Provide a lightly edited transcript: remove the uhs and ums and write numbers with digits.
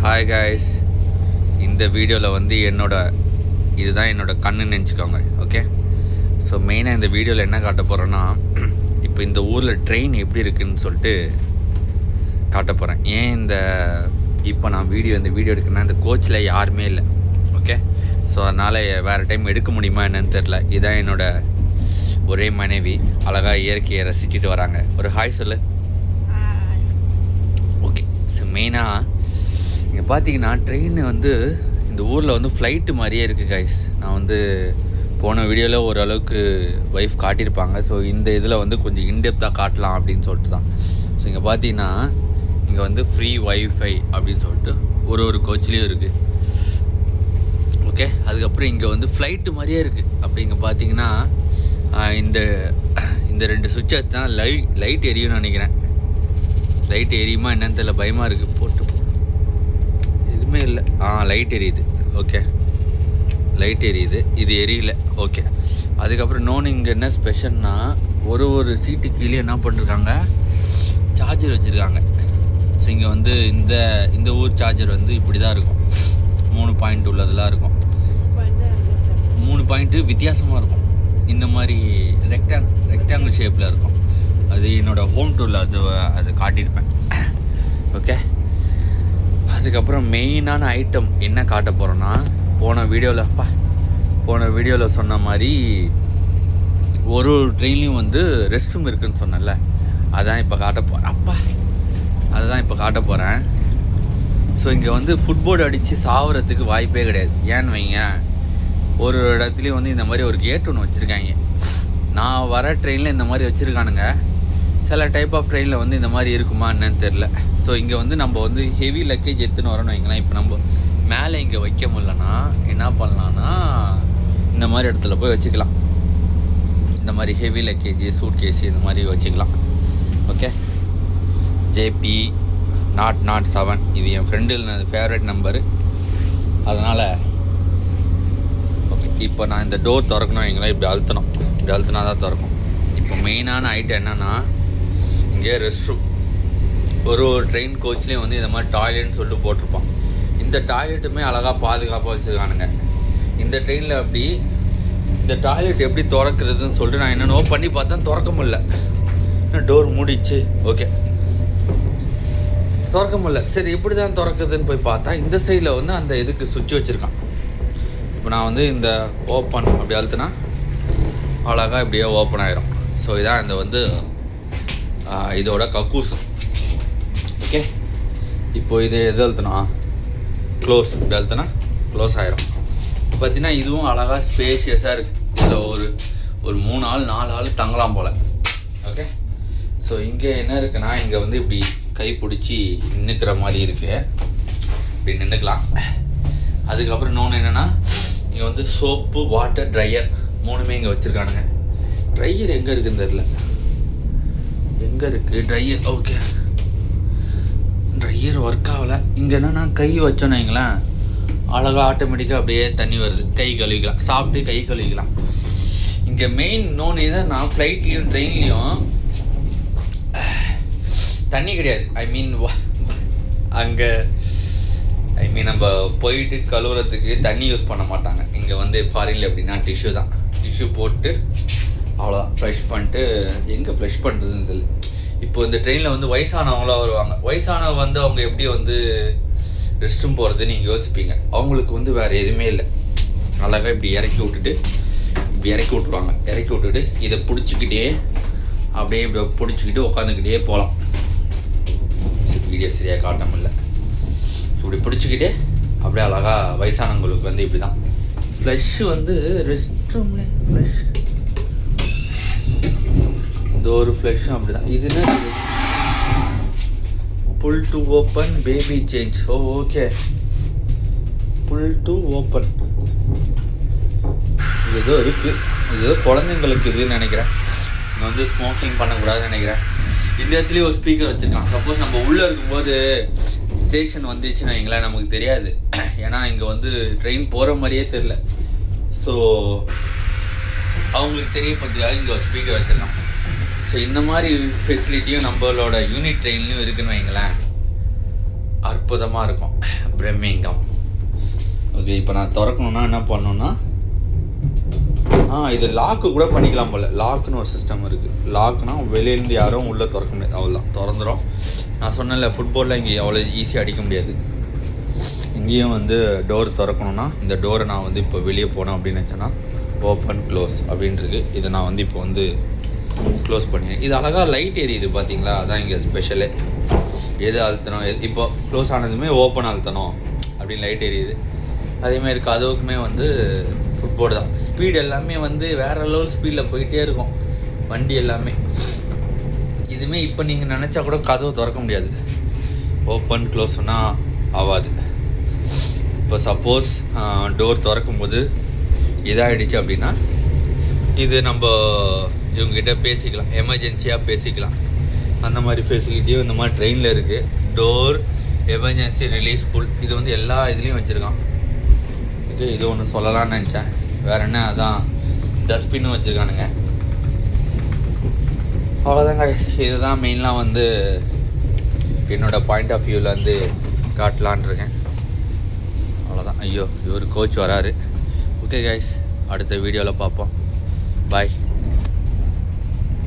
Hi guys, இந்த வீடியோவில் வந்து இதுதான் என்னோட கண்ணுன்னு நினச்சிக்கோங்க. ஓகே, ஸோ மெயினாக இந்த வீடியோவில் என்ன காட்ட போகிறேன்னா, இப்போ இந்த ஊரில் ட்ரெயின் எப்படி இருக்குதுன்னு சொல்லிட்டு காட்ட போகிறேன். ஏன் இப்போ நான் இந்த வீடியோ எடுக்கணுன்னா இந்த கோச்சில் யாருமே இல்லை. ஓகே, ஸோ அதனால் வேறு டைம் எடுக்க முடியுமா என்னன்னு தெரில. இதுதான் என்னோட ஒரே மனைவி, அழகாக இயற்கையை ரசிச்சுட்டு வராங்க. ஒரு ஹாய் சொல்லு. ஓகே, ஸோ மெயினாக இங்கே பார்த்தீங்கன்னா ட்ரெயின் வந்து இந்த ஊரில் வந்து ஃப்ளைட்டு மாதிரியே இருக்குது கைஸ். நான் போன வீடியோவில் ஓரளவுக்கு ஒய்ஃப் காட்டியிருப்பாங்க. ஸோ இந்த இதில் வந்து கொஞ்சம் இன்டெப்த்தாக காட்டலாம் அப்படின்னு சொல்லிட்டு தான். ஸோ இங்கே பார்த்தீங்கன்னா இங்கே வந்து ஃப்ரீ வைஃபை அப்படின்னு சொல்லிட்டு ஒரு கோச்சிலையும் இருக்குது. ஓகே, அதுக்கப்புறம் இங்கே வந்து ஃப்ளைட்டு மாதிரியே இருக்குது. அப்படி இங்கே பார்த்தீங்கன்னா இந்த ரெண்டு சுவிட்சை தான் லைட் எரியும்னு நினைக்கிறேன். லைட் எரியுமா என்னன்னு தெரியல, பயமாக இருக்குது. போட்டு எதுவுமே இல்லை. லைட் எரியுது. ஓகே, லைட் எரியுது, இது எரியல. ஓகே, அதுக்கப்புறம் இன்னொன்று இங்கே என்ன ஸ்பெஷல்னா, ஒரு சீட்டு கீழே என்ன பண்ணிருக்காங்க, சார்ஜர் வச்சுருக்காங்க. ஸோ இங்கே வந்து இந்த ஊர் சார்ஜர் வந்து இப்படி தான் இருக்கும். 3 பாயிண்ட் உள்ளதெல்லாம் இருக்கும். 3 பாயிண்ட்டு வித்தியாசமாக இருக்கும். இந்த மாதிரி ரெக்டாங்கிள் ஷேப்பில் இருக்கும். அது என்னோடய ஹோம் டூரில் அது காட்டியிருப்பேன். ஓகே, அதுக்கப்புறம் மெயினான ஐட்டம் என்ன காட்ட போகிறோன்னா, போன வீடியோவில் சொன்ன மாதிரி ஒரு ட்ரெயின்லையும் வந்து ரெஸ்ட் ரூம் இருக்குதுன்னு சொன்னேன்ல, அதுதான் இப்போ காட்ட போகிறேன். ஸோ இங்கே வந்து ஃபுட்போர்டு அடித்து சாவறதுக்கு வாய்ப்பே கிடையாது. ஏன்னு வைங்க, ஒரு இடத்துலையும் வந்து இந்த மாதிரி ஒரு கேட் ஒன்று வச்சுருக்காங்க. நான் வர ட்ரெயினில் இந்த மாதிரி வச்சுருக்கானுங்க. சில டைப் ஆஃப் ட்ரெயினில் வந்து இந்த மாதிரி இருக்குமா என்னன்னு தெரில. ஸோ இங்கே வந்து நம்ம வந்து ஹெவி லக்கேஜ் எடுத்துன்னு வரோன்னு வைங்களேன். இப்போ நம்ம மேலே இங்கே வைக்க முடியலன்னா என்ன பண்ணலான்னா, இந்த மாதிரி இடத்துல போய் வச்சுக்கலாம். இந்த மாதிரி ஹெவி லக்கேஜ், சூட் கேஸு இந்த மாதிரி வச்சுக்கலாம். ஓகே, JP 007 இது என் ஃப்ரெண்டு ஃபேவரட் நம்பரு. அதனால் ஓகே, இப்போ நான் இந்த டோர் திறக்கணும் வைங்களேன். இப்படி அழுத்தினா தான் திறக்கும். இப்போ மெயினான ஐட்டம் என்னென்னா, இங்கே ரெஸ்ட் ரூம். ஒரு ட்ரெயின் கோச்லேயும் வந்து இந்த மாதிரி டாய்லெட்னு சொல்லிட்டு போட்டிருப்பான். இந்த டாய்லெட்டுமே அழகாக பாதுகாப்பாக வச்சுருக்கானுங்க. இந்த ட்ரெயினில் அப்படி இந்த டாய்லெட் எப்படி திறக்கிறதுன்னு சொல்லிட்டு நான் என்னென்னோ பண்ணி பார்த்தேன், திறக்க முடியல. டோர் மூடிச்சு. ஓகே, திறக்க முடியல. சரி, இப்படி தான் திறக்குதுன்னு போய் பார்த்தா இந்த சைடில் வந்து அந்த இதுக்கு சுவிட்ச் வச்சுருக்கான். இப்போ நான் வந்து இந்த ஓப்பன் அப்படி அழுத்தினா அழகாக இப்படியே ஓப்பன் ஆகிரும். ஸோ இதான் இந்த வந்து இதோட கக்கூசம். ஓகே, இப்போது இது எது அழுத்தினா க்ளோஸ், இப்படி அழுத்தினா க்ளோஸ் ஆகிரும். இப்போ பார்த்தீங்கன்னா இதுவும் அழகாக ஸ்பேஷியஸாக இருக்குது. இதில் ஒரு 3 ஆள் 4 ஆள் தங்கலாம் போல். ஓகே, ஸோ இங்கே என்ன இருக்குன்னா, இங்கே வந்து இப்படி கை பிடிச்சி நின்றுக்கிற மாதிரி இருக்குது. இப்படி நின்றுக்கலாம். அதுக்கப்புறம் இன்னொன்று என்னென்னா, இங்கே வந்து சோப்பு, வாட்டர், ட்ரையர் 3மே இங்கே வச்சுருக்கானுங்க. ட்ரையர் எங்கே இருக்குதுன்னு தெரில. எங்கே இருக்குது ட்ரையர்? ஓகே, ட்ரையர் ஒர்க் ஆகலை. இங்கே என்னென்னா, கை வச்சோன்னு வைங்களேன், அழகாக ஆட்டோமேட்டிக்காக அப்படியே தண்ணி வருது. கை கழுவிக்கலாம், சாப்பிட்டு கை கழுவிக்கலாம். இங்கே மெயின் இன்னொன்று இதுனா, ஃப்ளைட்லேயும் ட்ரெயின்லேயும் தண்ணி கிடையாது. அங்கே நம்ம போயிட்டு கழுவுறதுக்கு தண்ணி யூஸ் பண்ண மாட்டாங்க. இங்கே வந்து ஃபாரினில் எப்படின்னா டிஷ்யூ தான். டிஷ்யூ போட்டு அவ்வளோதான் ஃப்ரெஷ் பண்ணிட்டு, எங்கே ஃப்ரெஷ் பண்ணுறதுன்னு தெரியல. இப்போ இந்த ட்ரெயினில் வந்து வயசானவங்களாம் வருவாங்க. வயசானவங்க வந்து அவங்க எப்படி வந்து ரெஸ்ட் ரூம் போகிறதுன்னு நீங்கள் யோசிப்பீங்க. அவங்களுக்கு வந்து வேறு எதுவுமே இல்லை. அழகாக இப்படி இறக்கி விட்டுருவாங்க. இறக்கி விட்டுட்டு இதை பிடிச்சிக்கிட்டே அப்படியே இப்படி பிடிச்சிக்கிட்டு உட்காந்துக்கிட்டே போகலாம். வீடியோ சரியாக காட்ட முடியல. இப்படி பிடிச்சிக்கிட்டே அப்படியே அழகாக வயசானவங்களுக்கு வந்து இப்படி தான் ஃப்ளஷ்ஷு வந்து ரெஸ்ட் ரூம்லேயே ஃப்ளஷ். இந்த ஒரு ஃப்ளஷ்ஷும் அப்படி தான். இது என்ன, pull to open baby change. Okay, pull to open. இது ஏதோ இருக்குது. இது ஏதோ குழந்தைங்களுக்கு இதுன்னு நினைக்கிறேன். இங்கே வந்து ஸ்மோக்கிங் பண்ணக்கூடாதுன்னு நினைக்கிறேன். இந்த இடத்துலேயே ஒரு ஸ்பீக்கர் வச்சுருக்கான். சப்போஸ் நம்ம உள்ளே இருக்கும்போது ஸ்டேஷன் வந்துச்சுன்னா எங்களா நமக்கு தெரியாது. ஏன்னா இங்கே வந்து ட்ரெயின் போகிற மாதிரியே தெரில. ஸோ அவங்களுக்கு தெரியப்படுறதுக்காக இங்கே ஒரு ஸ்பீக்கர் வச்சுருக்கான். ஸோ இந்த மாதிரி ஃபெசிலிட்டியும் நம்மளோட யூனிட் ட்ரெயின்லையும் இருக்குதுன்னு வைங்களேன். அற்புதமாக இருக்கும் பிரமிங்கம். ஓகே, இப்போ நான் திறக்கணுன்னா என்ன பண்ணணுன்னா, இது லாக்கு கூட பண்ணிக்கலாம் போல். லாக்குன்னு ஒரு சிஸ்டம் இருக்குது. லாக்குனா வெளியிலேருந்து யாரும் உள்ளே திறக்க முடியாது, அவ்வளோதான் திறந்துடும். நான் சொன்னேன்ல, ஃபுட்பாலில் இங்கே அவ்வளோ ஈஸியாக அடிக்க முடியாது. இங்கேயும் வந்து டோர் திறக்கணுன்னா இந்த டோரை நான் வந்து இப்போ வெளியே போனேன் அப்படின்னு நினச்சேன்னா ஓப்பன் க்ளோஸ் அப்படின்றது. இதை நான் வந்து இப்போ வந்து க்ளோஸ் பண்ணிடுறேன். இது அழகாக லைட் எரியுது பார்த்தீங்களா, அதான் இங்கே ஸ்பெஷலே. எது அழுத்தணும், இப்போ க்ளோஸ் ஆனதுமே ஓப்பன் அழுத்தணும் அப்படின்னு லைட் எரியுது. அதேமாதிரி கதவுக்குமே வந்து ஃபுட்போர்டு தான். ஸ்பீடு எல்லாமே வந்து வேறு லெவல் ஸ்பீடில் போயிட்டே இருக்கும் வண்டி எல்லாமே. இதுவுமே இப்போ நீங்கள் நினச்சா கூட கதவு திறக்க முடியாது, ஓப்பன் க்ளோஸ்னா ஆகாது. இப்போ சப்போஸ் டோர் திறக்கும்போது இதாகிடுச்சு அப்படின்னா இது நம்ம இவங்ககிட்ட பேசிக்கலாம், எமர்ஜென்சியாக பேசிக்கலாம். அந்த மாதிரி ஃபெசிலிட்டியும் இந்த மாதிரி ட்ரெயினில் இருக்குது. டோர் எமர்ஜென்சி ரிலீஸ் புல், இது வந்து எல்லா இதுலேயும் வச்சுருக்கான். ஓகே, இது ஒன்று சொல்லலான்னு நினச்சேன். வேறு என்ன, அதான் டஸ்ட்பின்னும் வச்சுருக்கானுங்க. அவ்வளோதாங்க. இதுதான் மெயினாக வந்து என்னோடய பாயிண்ட் ஆஃப் வியூவில் வந்து காட்டலான் இருக்கேன். அவ்வளோதான். ஐயோ, இவர் கோச் வராரு. ஓகே கைஸ், அடுத்த வீடியோவில் பார்ப்போம். பாய்.